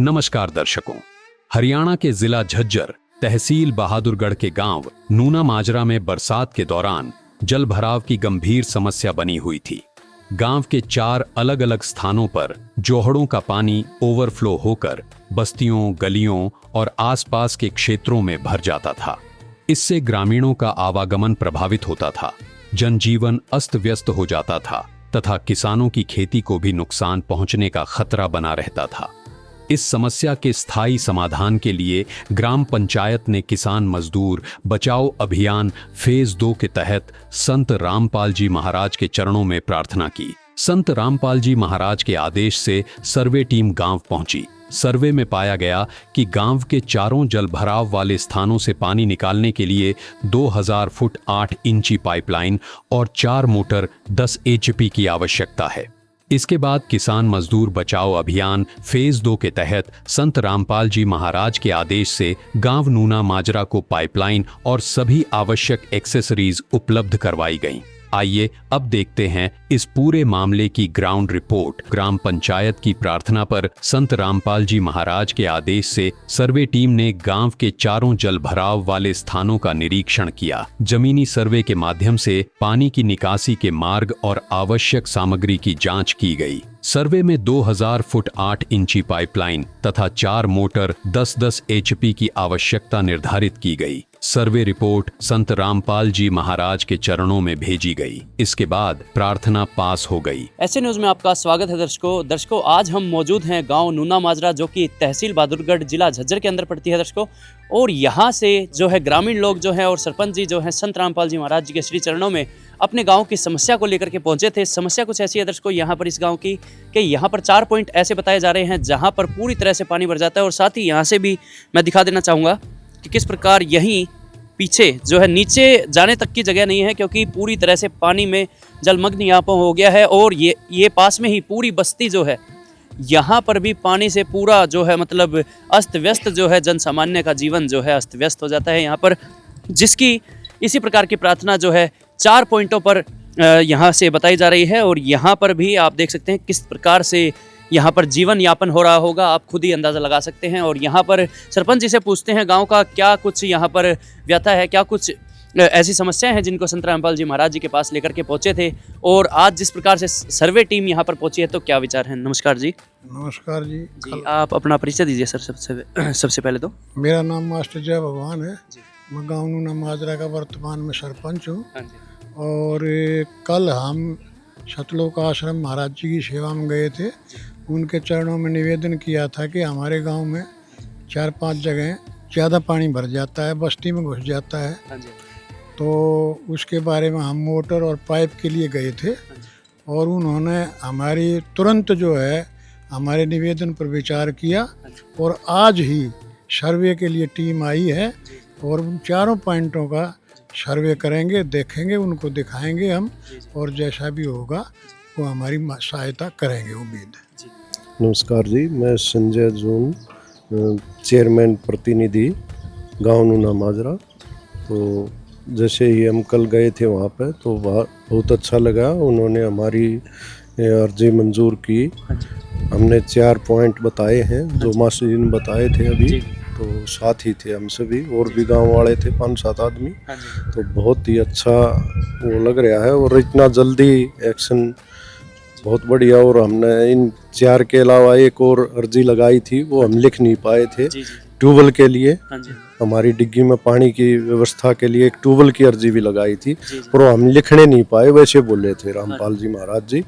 नमस्कार दर्शकों। हरियाणा के जिला झज्जर तहसील बहादुरगढ़ के गांव नूना माजरा में बरसात के दौरान जल भराव की गंभीर समस्या बनी हुई थी। गांव के 4 अलग अलग स्थानों पर जोहड़ों का पानी ओवरफ्लो होकर बस्तियों, गलियों और आसपास के क्षेत्रों में भर जाता था। इससे ग्रामीणों का आवागमन प्रभावित होता था, जनजीवन अस्त व्यस्त हो जाता था तथा किसानों की खेती को भी नुकसान पहुंचने का खतरा बना रहता था। इस समस्या के स्थायी समाधान के लिए ग्राम पंचायत ने किसान मजदूर बचाओ अभियान फेज 2 के तहत संत रामपाल जी महाराज के चरणों में प्रार्थना की। संत रामपाल जी महाराज के आदेश से सर्वे टीम गांव पहुंची। सर्वे में पाया गया कि गांव के चारों जल भराव वाले स्थानों से पानी निकालने के लिए 2000 फुट 8 इंची पाइपलाइन और 4 मोटर 10 HP की आवश्यकता है। इसके बाद किसान मजदूर बचाओ अभियान फेज 2 के तहत संत रामपाल जी महाराज के आदेश से गांव नूना माजरा को पाइपलाइन और सभी आवश्यक एक्सेसरीज उपलब्ध करवाई गईं। आइए अब देखते हैं इस पूरे मामले की ग्राउंड रिपोर्ट। ग्राम पंचायत की प्रार्थना पर संत रामपाल जी महाराज के आदेश से सर्वे टीम ने गांव के चारों जल भराव वाले स्थानों का निरीक्षण किया। जमीनी सर्वे के माध्यम से पानी की निकासी के मार्ग और आवश्यक सामग्री की जांच की गई। सर्वे में 2000 फुट 8 इंची पाइपलाइन तथा 4 मोटर 10-10 HP की आवश्यकता निर्धारित की गई। सर्वे रिपोर्ट संत रामपाल जी महाराज के चरणों में भेजी गई। इसके बाद प्रार्थना पास हो गई। ऐसे न्यूज में आपका स्वागत है दर्शकों, आज हम मौजूद हैं गांव नूना माजरा जो कि तहसील बहादुरगढ़ जिला झज्जर के अंदर पड़ती है दर्शकों। और यहाँ से जो है ग्रामीण लोग जो है और सरपंच जी जो है संत रामपाल जी महाराज जी के श्री चरणों में अपने गांव की समस्या को लेकर के पहुंचे थे। समस्या कुछ ऐसी है दर्शकों यहाँ पर इस गांव की कि यहाँ पर 4 पॉइंट ऐसे बताए जा रहे हैं जहाँ पर पूरी तरह से पानी भर जाता है। और साथ ही यहाँ से भी मैं दिखा देना चाहूँगा कि किस प्रकार यहीं पीछे जो है नीचे जाने तक की जगह नहीं है, क्योंकि पूरी तरह से पानी में जलमग्न यहाँ पर हो गया है। और ये पास में ही पूरी बस्ती जो है यहाँ पर भी पानी से पूरा जो है मतलब अस्त व्यस्त जो है जन सामान्य का जीवन जो है अस्त व्यस्त हो जाता है यहाँ पर, जिसकी इसी प्रकार की प्रार्थना जो है 4 पॉइंटों पर यहाँ से बताई जा रही है। और यहाँ पर भी आप देख सकते हैं किस प्रकार से यहाँ पर जीवन यापन हो रहा होगा, आप खुद ही अंदाज़ा लगा सकते हैं। और यहाँ पर सरपंच जी से पूछते हैं गांव का क्या कुछ यहाँ पर व्यथा है, क्या कुछ ऐसी समस्याएं हैं जिनको संत रामपाल जी महाराज जी के पास लेकर के पहुँचे थे। और आज जिस प्रकार से सर्वे टीम यहाँ पर पहुँची है तो क्या विचार है। नमस्कार जी। नमस्कार जी। आप अपना परिचय दीजिए सर सबसे पहले तो। मेरा नाम मास्टर जय भगवान है। मैं गाँव नूना माजरा का वर्तमान में सरपंच हूँ। और कल हम सतलोक आश्रम महाराज जी की सेवा में गए थे। उनके चरणों में निवेदन किया था कि हमारे गांव में 4-5 जगह ज़्यादा पानी भर जाता है, बस्ती में घुस जाता है। तो उसके बारे में हम मोटर और पाइप के लिए गए थे और उन्होंने हमारी तुरंत जो है हमारे निवेदन पर विचार किया। और आज ही सर्वे के लिए टीम आई है और उन 4 पॉइंटों का सर्वे करेंगे, देखेंगे, उनको दिखाएंगे हम, और जैसा भी होगा वो हमारी सहायता करेंगे, उम्मीद है। नमस्कार जी, मैं संजय जोन चेयरमैन प्रतिनिधि गांव नूना माजरा। तो जैसे ही हम कल गए थे वहाँ पे तो वहाँ बहुत अच्छा लगा। उन्होंने हमारी अर्जी मंजूर की। हमने 4 पॉइंट बताए हैं जो मास्टर जी ने बताए थे अभी। तो साथ ही थे हम सभी और भी गांव वाले थे 5-7 आदमी। तो बहुत ही अच्छा वो लग रहा है और इतना जल्दी एक्शन बहुत बढ़िया। और हमने इन 4 के अलावा एक और अर्जी लगाई थी, वो हम लिख नहीं पाए थे ट्यूबवेल के लिए। हमारी डिग्गी में पानी की व्यवस्था के लिए एक ट्यूबवेल की अर्जी भी लगाई थी, पर हम लिखने नहीं पाए, वैसे बोले थे रामपाल जी महाराज जी।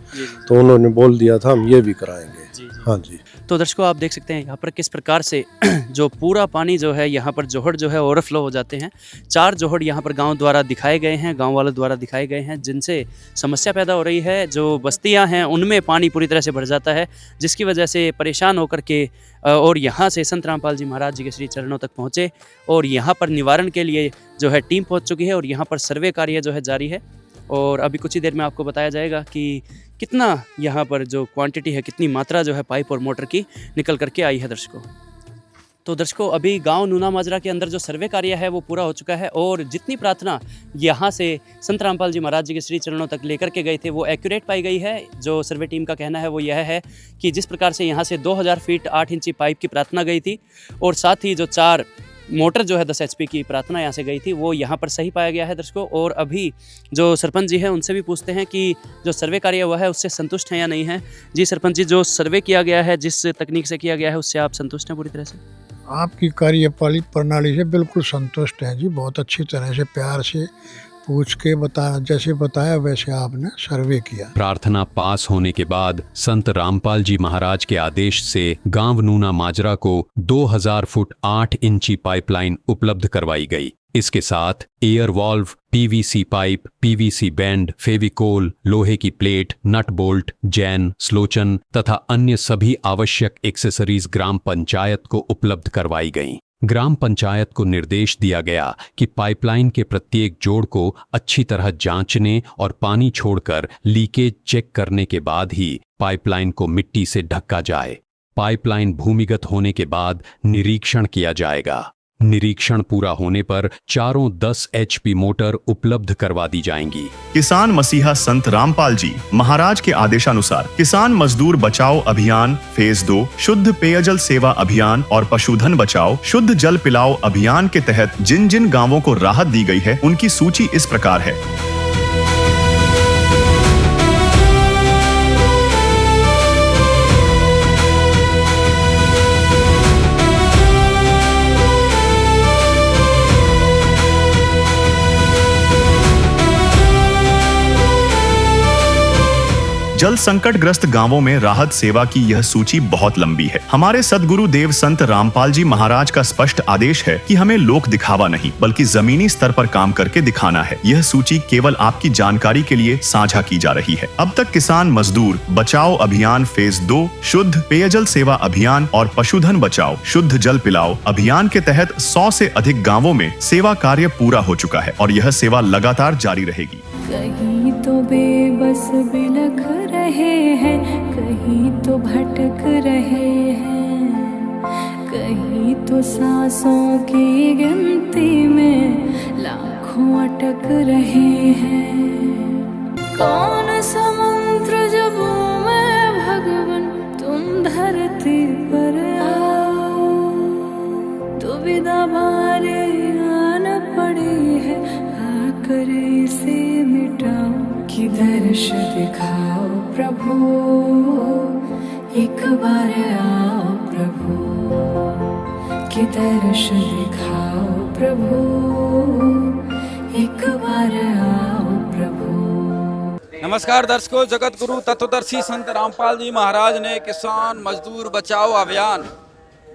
तो उन्होंने बोल दिया था हम ये भी कराएंगे। हाँ जी। तो दर्शकों आप देख सकते हैं यहाँ पर किस प्रकार से जो पूरा पानी जो है यहाँ पर जोहड़ जो है ओवरफ्लो हो जाते हैं। 4 जोहड़ यहाँ पर गांव द्वारा दिखाए गए हैं, गांव वालों द्वारा दिखाए गए हैं, जिनसे समस्या पैदा हो रही है। जो बस्तियाँ हैं उनमें पानी पूरी तरह से भर जाता है, जिसकी वजह से परेशान होकर के और यहाँ से संत रामपाल जी महाराज जी के श्री चरणों तक पहुँचे। और यहाँ पर निवारण के लिए जो है टीम पहुँच चुकी है और यहाँ पर सर्वे कार्य जो है जारी है। और अभी कुछ ही देर में आपको बताया जाएगा कि कितना यहाँ पर जो क्वांटिटी है, कितनी मात्रा जो है पाइप और मोटर की निकल करके आई है दर्शकों। तो दर्शकों, अभी गांव नूना माजरा के अंदर जो सर्वे कार्य है वो पूरा हो चुका है और जितनी प्रार्थना यहाँ से संत रामपाल जी महाराज जी के श्री चरणों तक लेकर के गए थे वो एक्यूरेट पाई गई है। जो सर्वे टीम का कहना है वो यह है कि जिस प्रकार से यहाँ से 2000 फीट 8 इंची पाइप की प्रार्थना गई थी और साथ ही जो 4 मोटर जो है 10 HP की प्रार्थना यहाँ से गई थी वो यहाँ पर सही पाया गया है दर्शकों। और अभी जो सरपंच जी हैं उनसे भी पूछते हैं कि जो सर्वे कार्य हुआ है उससे संतुष्ट हैं या नहीं है। जी सरपंच जी, जो सर्वे किया गया है, जिस तकनीक से किया गया है, उससे आप संतुष्ट हैं पूरी तरह से? आपकी कार्यपालित प्रणाली से बिल्कुल संतुष्ट हैं जी। बहुत अच्छी तरह से प्यार से पूछ के बताया, जैसे बताया वैसे आपने सर्वे किया। प्रार्थना पास होने के बाद संत रामपाल जी महाराज के आदेश से गांव नूना माजरा को 2000 फुट 8 इंची पाइपलाइन उपलब्ध करवाई गई। इसके साथ air valve, PVC pipe, PVC band, Fevicol, लोहे की प्लेट, नट बोल्ट, जैन, स्लोचन तथा अन्य सभी आवश्यक एक्सेसरीज ग्राम पंचायत को उपलब्ध करवाई गईं। ग्राम पंचायत को निर्देश दिया गया कि पाइपलाइन के प्रत्येक जोड़ को अच्छी तरह जांचने और पानी छोड़कर लीकेज चेक करने के बाद ही पाइपलाइन को मिट्टी से ढका जाए। पाइपलाइन भूमिगत होने के बाद निरीक्षण किया जाएगा। निरीक्षण पूरा होने पर चारों 10 HP मोटर उपलब्ध करवा दी जाएंगी। किसान मसीहा संत रामपाल जी महाराज के आदेशानुसार किसान मजदूर बचाओ अभियान फेज 2, शुद्ध पेयजल सेवा अभियान और पशुधन बचाओ शुद्ध जल पिलाओ अभियान के तहत जिन जिन गांवों को राहत दी गई है उनकी सूची इस प्रकार है। जल संकट ग्रस्त गांवों में राहत सेवा की यह सूची बहुत लंबी है। हमारे सदगुरु देव संत रामपाल जी महाराज का स्पष्ट आदेश है कि हमें लोक दिखावा नहीं बल्कि जमीनी स्तर पर काम करके दिखाना है। यह सूची केवल आपकी जानकारी के लिए साझा की जा रही है। अब तक किसान मजदूर बचाओ अभियान फेज 2, शुद्ध पेयजल सेवा अभियान और पशुधन बचाओ शुद्ध जल पिलाओ अभियान के तहत 100 से अधिक गाँवों में सेवा कार्य पूरा हो चुका है और यह सेवा लगातार जारी रहेगी। कहीं तो बेबस बिलख रहे हैं, कहीं तो भटक रहे हैं, कहीं तो सांसों की गिनती में लाखों अटक रहे हैं। कौन समुद्र जब मैं भगवन तुम धरती पर आओ, दुविधा बारे आना पड़ी है आकर इसे मिटाओ। कि दर्श दिखाओ प्रभु एक बार आओ प्रभु, कि दर्श दिखाओ प्रभु एक बार आओ प्रभु। नमस्कार दर्शकों, जगत गुरु तत्वदर्शी संत रामपाल जी महाराज ने किसान मजदूर बचाओ अभियान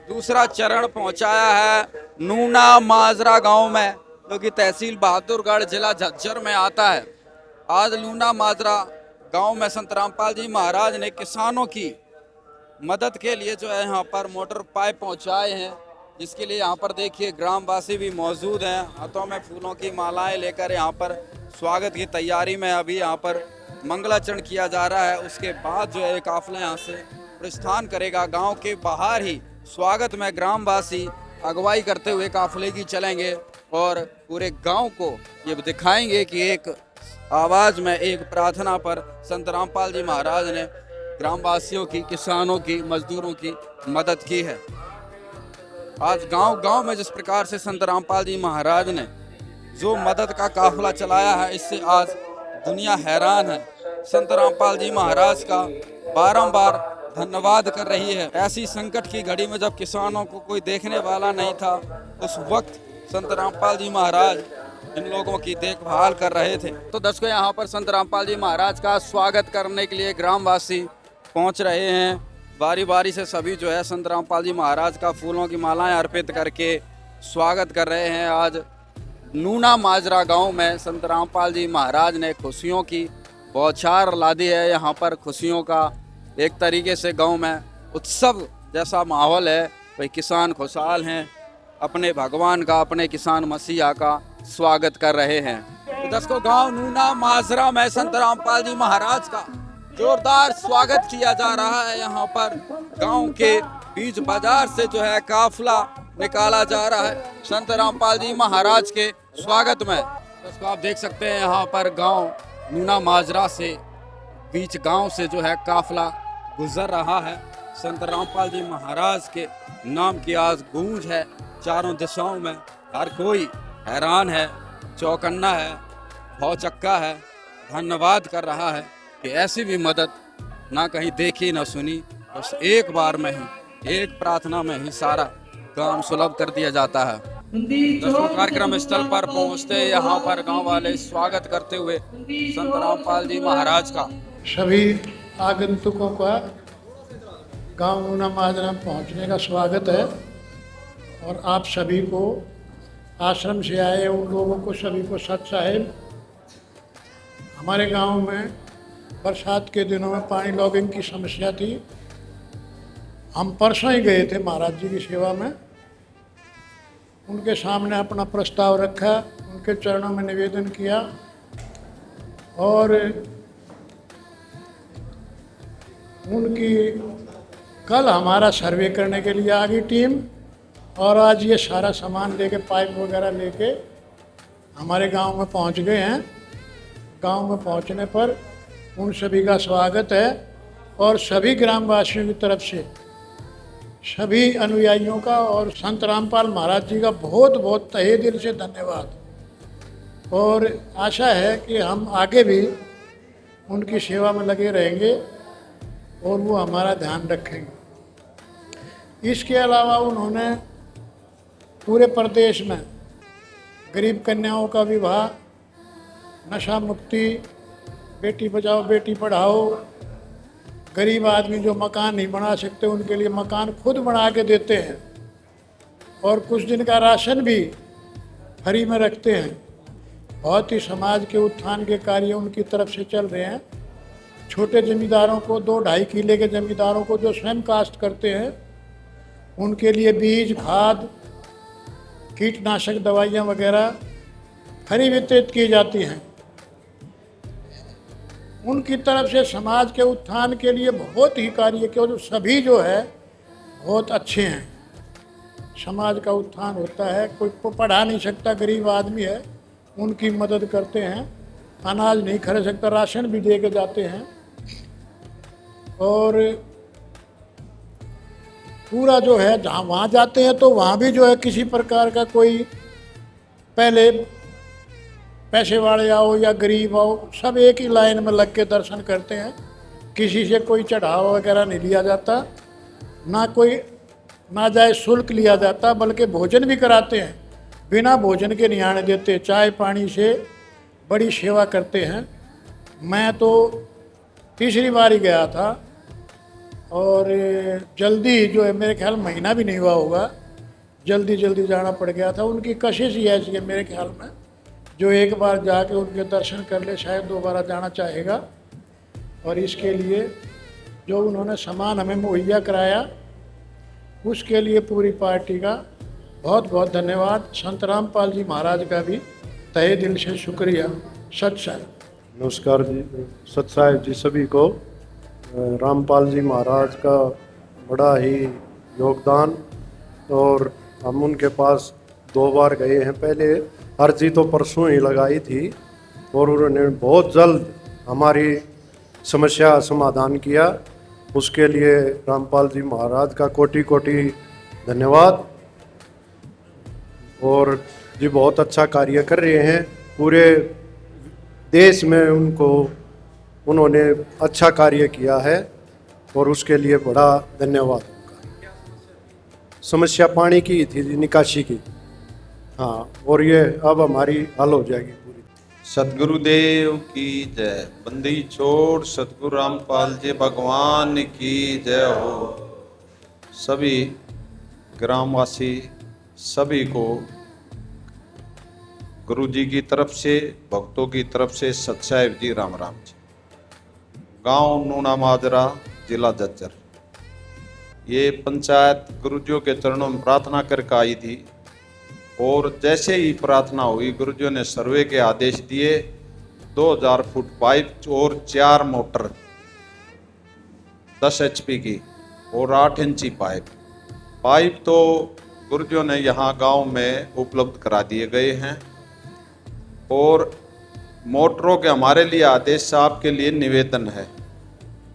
दूसरा चरण पहुंचाया है नूना माजरा गांव में, जो कि तहसील बहादुरगढ़ जिला झज्जर में आता है। आज नूना माजरा गांव में संत रामपाल जी महाराज ने किसानों की मदद के लिए जो है यहाँ पर मोटर पाइप पहुँचाए हैं, जिसके लिए यहाँ पर देखिए ग्रामवासी भी मौजूद हैं। हाथों में फूलों की मालाएं लेकर यहाँ पर स्वागत की तैयारी में अभी यहाँ पर मंगलाचरण किया जा रहा है। उसके बाद जो है काफिला यहाँ से प्रस्थान करेगा। गांव के बाहर ही स्वागत में ग्रामवासी अगुवाई करते हुए काफिले की चलेंगे और पूरे गांव को ये दिखाएंगे कि एक आवाज़ में एक प्रार्थना पर संत रामपाल जी महाराज ने ग्रामवासियों की, किसानों की, मजदूरों की मदद की है। आज गांव-गांव में जिस प्रकार से संत रामपाल जी महाराज ने जो मदद का काफिला चलाया है, इससे आज दुनिया हैरान है। संत रामपाल जी महाराज का बारंबार धन्यवाद कर रही है। ऐसी संकट की घड़ी में जब किसानों को कोई देखने वाला नहीं था, उस वक्त संत रामपाल जी महाराज इन लोगों की देखभाल कर रहे थे। तो दर्शकों, यहाँ पर संत रामपाल जी महाराज का स्वागत करने के लिए ग्रामवासी पहुँच रहे हैं। बारी बारी से सभी जो है संत रामपाल जी महाराज का फूलों की मालाएं अर्पित करके स्वागत कर रहे हैं। आज नूना माजरा गांव में संत रामपाल जी महाराज ने खुशियों की बौछार ला दी है। यहाँ पर खुशियों का एक तरीके से गांव में उत्सव जैसा माहौल है। भाई किसान खुशहाल हैं, अपने भगवान का, अपने किसान मसीहा का स्वागत कर रहे हैं। तो दर्शकों, गांव नूना माजरा में संत रामपाल जी महाराज का जोरदार स्वागत किया जा रहा है। यहाँ पर गांव के बीच बाजार से जो है काफिला निकाला जा रहा है संत रामपाल जी महाराज के स्वागत में। दोस्तों आप देख सकते हैं यहाँ पर गांव नूना माजरा से बीच गांव से जो है काफिला गुजर रहा है। संत रामपाल जी महाराज के नाम की आज गूंज है चारों दिशाओं में। हर कोई हैरान है, चौकन्ना है, भौचक्का है, धन्यवाद कर रहा है कि ऐसी भी मदद ना कहीं देखी ना सुनी। बस एक बार में ही, एक प्रार्थना में ही सारा काम सुलभ कर दिया जाता है। दोस्तों कार्यक्रम स्थल पर पहुंचते यहाँ पर गांव वाले स्वागत करते हुए संत रामपाल जी महाराज का। सभी आगंतुकों का गांव नूना माजरा पहुंचने का स्वागत है और आप सभी को, आश्रम से आए उन लोगों को सभी को सत साहिब। हमारे गांव में बरसात के दिनों में पानी लॉगिंग की समस्या थी। हम परसों ही गए थे महाराज जी की सेवा में, उनके सामने अपना प्रस्ताव रखा, उनके चरणों में निवेदन किया और उनकी कल हमारा सर्वे करने के लिए आ गई टीम और आज ये सारा सामान लेके, पाइप वगैरह लेके हमारे गांव में पहुंच गए हैं। गांव में पहुंचने पर उन सभी का स्वागत है और सभी ग्रामवासियों की तरफ से सभी अनुयायियों का और संत रामपाल महाराज जी का बहुत बहुत तहे दिल से धन्यवाद। और आशा है कि हम आगे भी उनकी सेवा में लगे रहेंगे और वो हमारा ध्यान रखेंगे। इसके अलावा उन्होंने पूरे प्रदेश में गरीब कन्याओं का विवाह, नशा मुक्ति, बेटी बचाओ बेटी पढ़ाओ, गरीब आदमी जो मकान नहीं बना सकते उनके लिए मकान खुद बना के देते हैं और कुछ दिन का राशन भी फ्री में रखते हैं। बहुत ही समाज के उत्थान के कार्य उनकी तरफ से चल रहे हैं। छोटे जमींदारों को, 2-2.5 किले के जमींदारों को जो स्वयं काश्त करते हैं उनके लिए बीज, खाद, कीटनाशक दवाइयाँ वगैरह फ्री वितरित की जाती हैं। उनकी तरफ से समाज के उत्थान के लिए बहुत ही कार्य किया। जो सभी जो है बहुत अच्छे हैं। समाज का उत्थान होता है, कोई पढ़ा नहीं सकता, गरीब आदमी है, उनकी मदद करते हैं। अनाज नहीं खरीद सकता, राशन भी दे के जाते हैं। और पूरा जो है जहाँ वहाँ जाते हैं तो वहाँ भी जो है किसी प्रकार का कोई पहले पैसे वाले आओ या गरीब आओ, सब एक ही लाइन में लग के दर्शन करते हैं। किसी से कोई चढ़ावा वगैरह नहीं लिया जाता, ना कोई नाजायज शुल्क लिया जाता, बल्कि भोजन भी कराते हैं। बिना भोजन के नहीं आने देते, चाय पानी से बड़ी सेवा करते हैं। मैं तो तीसरी बार ही गया था और जल्दी जो है, मेरे ख्याल महीना भी नहीं हुआ होगा, जल्दी जाना पड़ गया था। उनकी कशिश ही ऐसी है मेरे ख्याल में, जो एक बार जाके उनके दर्शन कर ले शायद दोबारा जाना चाहेगा। और इसके लिए जो उन्होंने सामान हमें मुहैया कराया उसके लिए पूरी पार्टी का बहुत बहुत धन्यवाद। संत रामपाल जी महाराज का भी तहे दिल से शुक्रिया। सत साहिब। नमस्कार जी, सत साहिब जी सभी को। रामपाल जी महाराज का बड़ा ही योगदान और हम उनके पास 2 बार गए हैं। पहले अर्जी तो परसों ही लगाई थी और उन्होंने बहुत जल्द हमारी समस्या समाधान किया। उसके लिए रामपाल जी महाराज का कोटि कोटि धन्यवाद। और जी बहुत अच्छा कार्य कर रहे हैं, पूरे देश में उन्होंने अच्छा कार्य किया है और उसके लिए बड़ा धन्यवाद उनका। समस्या पानी की थी जी, निकासी की, हाँ, और ये अब हमारी हल हो जाएगी पूरी। सतगुरुदेव की जय। बंदी छोड़ सतगुरु रामपाल जी भगवान की जय हो। सभी ग्रामवासी सभी को गुरु जी की तरफ से, भक्तों की तरफ से सत साहिब जी राम राम जी। गांव नूना माजरा, जिला झज्जर। ये पंचायत गुरुजियों के चरणों में प्रार्थना करके आई थी और जैसे ही प्रार्थना हुई गुरुजियों ने सर्वे के आदेश दिए। 2000 फुट पाइप और 4 मोटर 10 HP की और 8 इंची पाइप पाइप तो गुरुजियों ने यहाँ गांव में उपलब्ध करा दिए गए हैं और मोटरों के हमारे लिए आदेश साहब के लिए निवेदन है,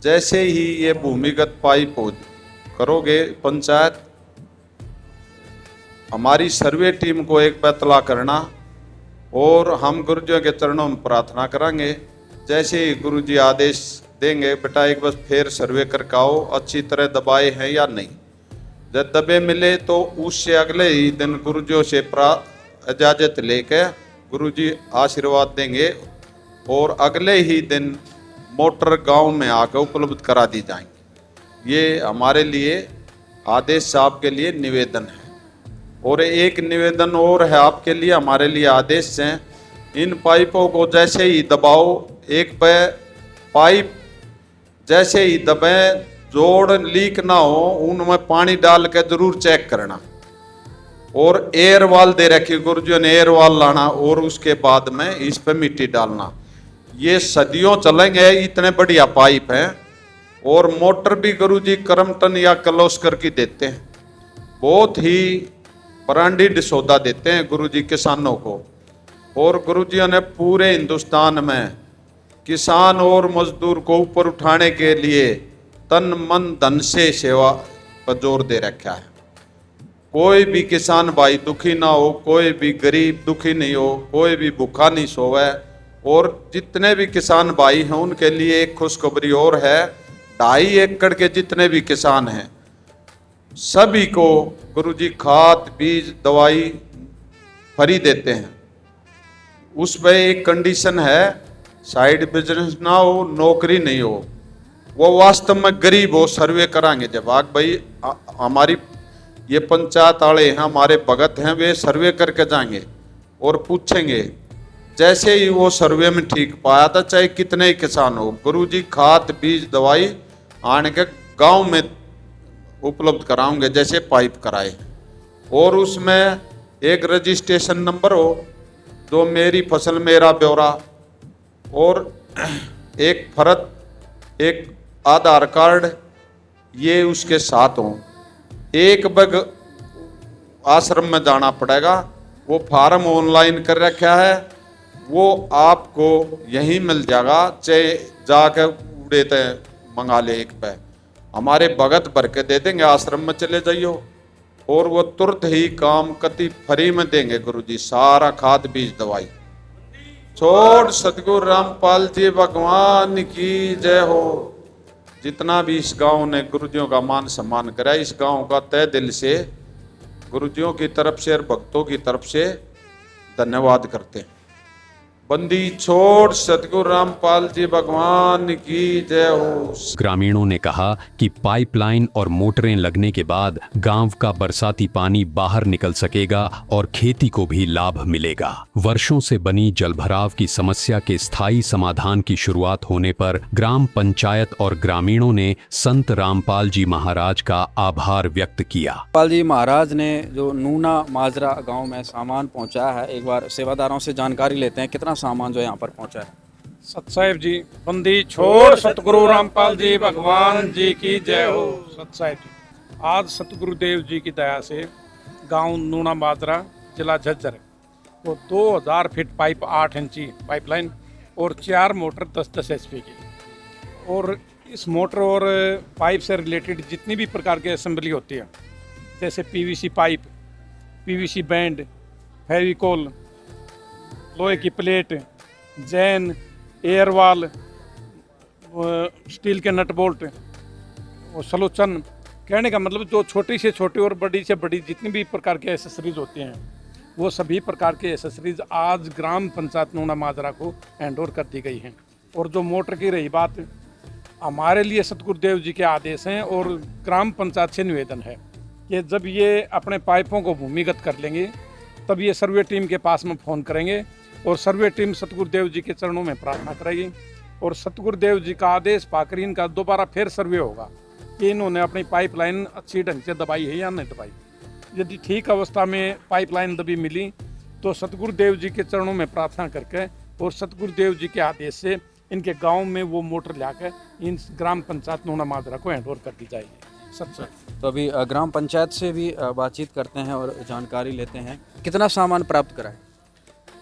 जैसे ही ये भूमिगत पाइप हो करोगे पंचायत, हमारी सर्वे टीम को एक इत्तला करना और हम गुरुजियों के चरणों में प्रार्थना करेंगे। जैसे ही गुरुजी आदेश देंगे, बेटा एक बार फिर सर्वे करके आओ, अच्छी तरह दबाए हैं या नहीं। जब दबे मिले तो उससे अगले ही दिन गुरुजियों से इजाज़त लेकर गुरुजी आशीर्वाद देंगे और अगले ही दिन मोटर गांव में आकर उपलब्ध करा दी जाएंगी। ये हमारे लिए आदेश साहब के लिए निवेदन है। और एक निवेदन और है आपके लिए, हमारे लिए आदेश हैं, इन पाइपों को जैसे ही दबाओ, एक पाइप जैसे ही दबे, जोड़ लीक ना हो, उनमें पानी डाल के जरूर चेक करना। और एयर वाल दे रखी गुरुजियों ने, एयर वाल लाना और उसके बाद में इस पे मिट्टी डालना। ये सदियों चलेंगे, इतने बढ़िया पाइप हैं। और मोटर भी गुरुजी करमटन या कलोस्कर की देते हैं, बहुत ही ब्रांडेड सौदा देते हैं गुरुजी किसानों को। और गुरुजियों ने पूरे हिंदुस्तान में किसान और मजदूर को ऊपर उठाने के लिए तन मन धन से सेवा पर जोर दे रखा है। कोई भी किसान भाई दुखी ना हो, कोई भी गरीब दुखी नहीं हो, कोई भी भूखा नहीं सोवे। और जितने भी किसान भाई हैं उनके लिए एक खुशखबरी और है, 2.5 एकड़ के जितने भी किसान हैं सभी को गुरुजी खाद बीज दवाई फ्री देते हैं। उस पर एक कंडीशन है, साइड बिजनेस ना हो, नौकरी नहीं हो, वो वास्तव में गरीब हो। सर्वे कराएंगे जब आग भाई हमारी ये पंचायत वाले हैं, हमारे भगत हैं, वे सर्वे करके जाएंगे और पूछेंगे। जैसे ही वो सर्वे में ठीक पाया था, चाहे कितने ही किसान हो, गुरुजी खाद बीज दवाई आने के गांव में उपलब्ध कराऊंगे, जैसे पाइप कराए। और उसमें एक रजिस्ट्रेशन नंबर हो, जो मेरी फसल मेरा ब्यौरा, और एक फर्द, एक आधार कार्ड, ये उसके साथ हो। एक बग आश्रम में जाना पड़ेगा, वो फार्म ऑनलाइन कर रखा है, वो आपको यहीं मिल जाएगा, चाहे जाकर उड़े थे मंगा ले। एक पे हमारे भगत भर के दे देंगे, आश्रम में चले जाइयो और वो तुरंत ही काम कति फ्री में देंगे गुरुजी, सारा खाद बीज दवाई। छोड़ सतगुरु रामपाल जी भगवान की जय हो। जितना भी इस गांव ने गुरुजियों का मान सम्मान करा, इस गांव का तहे दिल से गुरुजियों की तरफ से और भक्तों की तरफ से धन्यवाद करते हैं। बंदी छोड़ सतगुरु रामपाल जी भगवान की जय हो। ग्रामीणों ने कहा कि पाइपलाइन और मोटरें लगने के बाद गांव का बरसाती पानी बाहर निकल सकेगा और खेती को भी लाभ मिलेगा। वर्षों से बनी जलभराव की समस्या के स्थायी समाधान की शुरुआत होने पर ग्राम पंचायत और ग्रामीणों ने संत रामपाल जी महाराज का आभार व्यक्त किया। रामपाल जी महाराज ने जो नूना माजरा गांव में सामान पहुंचाया है, एक बार सेवादारों से जानकारी लेते हैं कितना सामान जो यहाँ पर पहुंचा है। सत साहिब जी, बंदी छोड़ सतगुरु रामपाल जी भगवान जी की जय हो। सत साहिब जी, आज सतगुरु देव जी की दया से गांव नूना माजरा जिला झज्जर वो 2000 फीट पाइप 8 इंची पाइपलाइन और 4 मोटर 10-10 HP की। और इस मोटर और पाइप से रिलेटेड जितनी भी प्रकार की असेंबली होती है, जैसे PVC pipe, PVC band, Fevicol, लोहे की प्लेट, जैन, एयरवाल, स्टील के नट बोल्ट, सलोचन, कहने का मतलब जो छोटी से छोटी और बड़ी से बड़ी जितनी भी प्रकार के एसेसरीज होती हैं, वो सभी प्रकार के एसेसरीज आज ग्राम पंचायत नूना माजरा को हैंडओवर कर दी गई हैं। और जो मोटर की रही बात, हमारे लिए सतगुरुदेव जी के आदेश हैं और ग्राम पंचायत से निवेदन है कि जब ये अपने पाइपों को भूमिगत कर लेंगे, तब ये सर्वे टीम के पास में फ़ोन करेंगे और सर्वे टीम सतगुरुदेव जी के चरणों में प्रार्थना करेगी और सतगुरुदेव जी का आदेश पाकर इनका दोबारा फिर सर्वे होगा कि इन्होंने अपनी पाइपलाइन अच्छी ढंग से दबाई है या नहीं दबाई। यदि ठीक अवस्था में पाइपलाइन दबी मिली तो सतगुरुदेव जी के चरणों में प्रार्थना करके और सतगुरुदेव जी के आदेश से इनके गांव में वो मोटर लाकर इन ग्राम पंचायत नूना माजरा को हैंडओवर कर दी जाएगी। सच्चा। तो अभी ग्राम पंचायत से भी बातचीत करते हैं और जानकारी लेते हैं। कितना सामान प्राप्त करा है?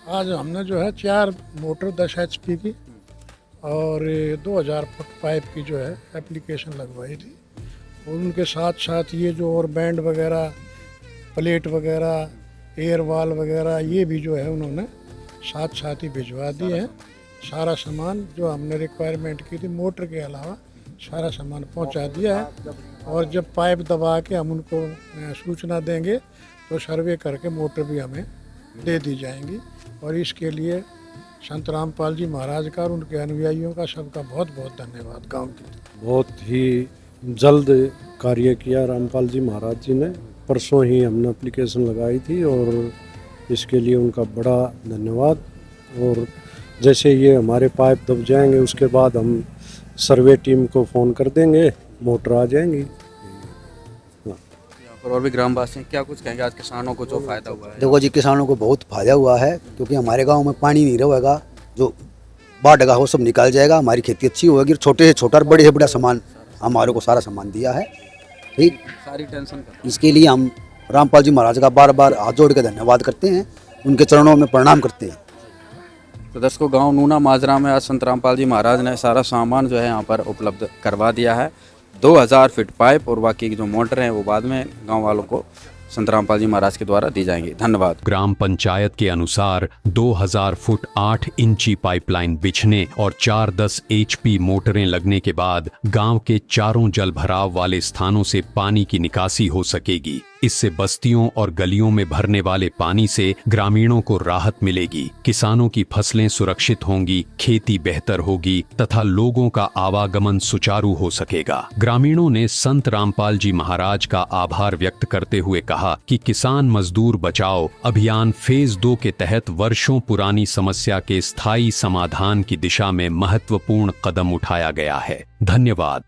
आज हमने जो है 4 मोटर 10 HP की और 2000 फुट पाइप की जो है एप्लीकेशन लगवाई थी। और उनके साथ साथ ये जो और बैंड वगैरह, प्लेट वगैरह, एयर वाल वगैरह ये भी जो है उन्होंने साथ साथ ही भिजवा दिए हैं। सारा सामान जो हमने रिक्वायरमेंट की थी मोटर के अलावा सारा सामान पहुंचा दिया है। और जब पाइप दबा के हम उनको सूचना देंगे तो सर्वे करके मोटर भी हमें दे दी जाएंगी। और इसके लिए संत रामपाल जी महाराज का और उनके अनुयायियों का सबका बहुत बहुत धन्यवाद। गांव की बहुत ही जल्द कार्य किया रामपाल जी महाराज जी ने। परसों ही हमने एप्लीकेशन लगाई थी और इसके लिए उनका बड़ा धन्यवाद। और जैसे ये हमारे पाइप दब जाएंगे उसके बाद हम सर्वे टीम को फ़ोन कर देंगे, मोटर आ जाएंगी। और भी ग्रामवासी हैं, क्या कुछ कहेंगे आज किसानों को जो फायदा हुआ है? देखो जी, किसानों को बहुत फायदा हुआ है क्योंकि हमारे गांव में पानी नहीं रहेगा, जो बाढ़ वो सब निकल जाएगा, हमारी खेती अच्छी होगी। छोटे से छोटा और बड़े से बड़ा सामान हमारे को सारा सामान दिया है। ठीक, सारी टेंशन इसके लिए हम रामपाल जी महाराज का बार बार हाथ जोड़ के धन्यवाद करते हैं, उनके चरणों में प्रणाम करते हैं। तो दर्शकों, गांव नूना माजरा में आज संत रामपाल जी महाराज ने सारा सामान जो है यहाँ पर उपलब्ध करवा दिया है। 2000 फीट पाइप और बाकी की जो मोटर हैं वो बाद में गांव वालों को संत रामपाल जी महाराज के द्वारा दी जाएंगी। धन्यवाद। ग्राम पंचायत के अनुसार 2000 फुट 8 इंची पाइपलाइन बिछने और 410 HP मोटरें लगने के बाद गांव के चारों जल भराव वाले स्थानों से पानी की निकासी हो सकेगी। इससे बस्तियों और गलियों में भरने वाले पानी से ग्रामीणों को राहत मिलेगी, किसानों की फसलें सुरक्षित होंगी, खेती बेहतर होगी तथा लोगों का आवागमन सुचारू हो सकेगा। ग्रामीणों ने संत रामपाल जी महाराज का आभार व्यक्त करते हुए कहा कि किसान मजदूर बचाओ अभियान फेज 2 के तहत वर्षों पुरानी समस्या के स्थायी समाधान की दिशा में महत्वपूर्ण कदम उठाया गया है। धन्यवाद।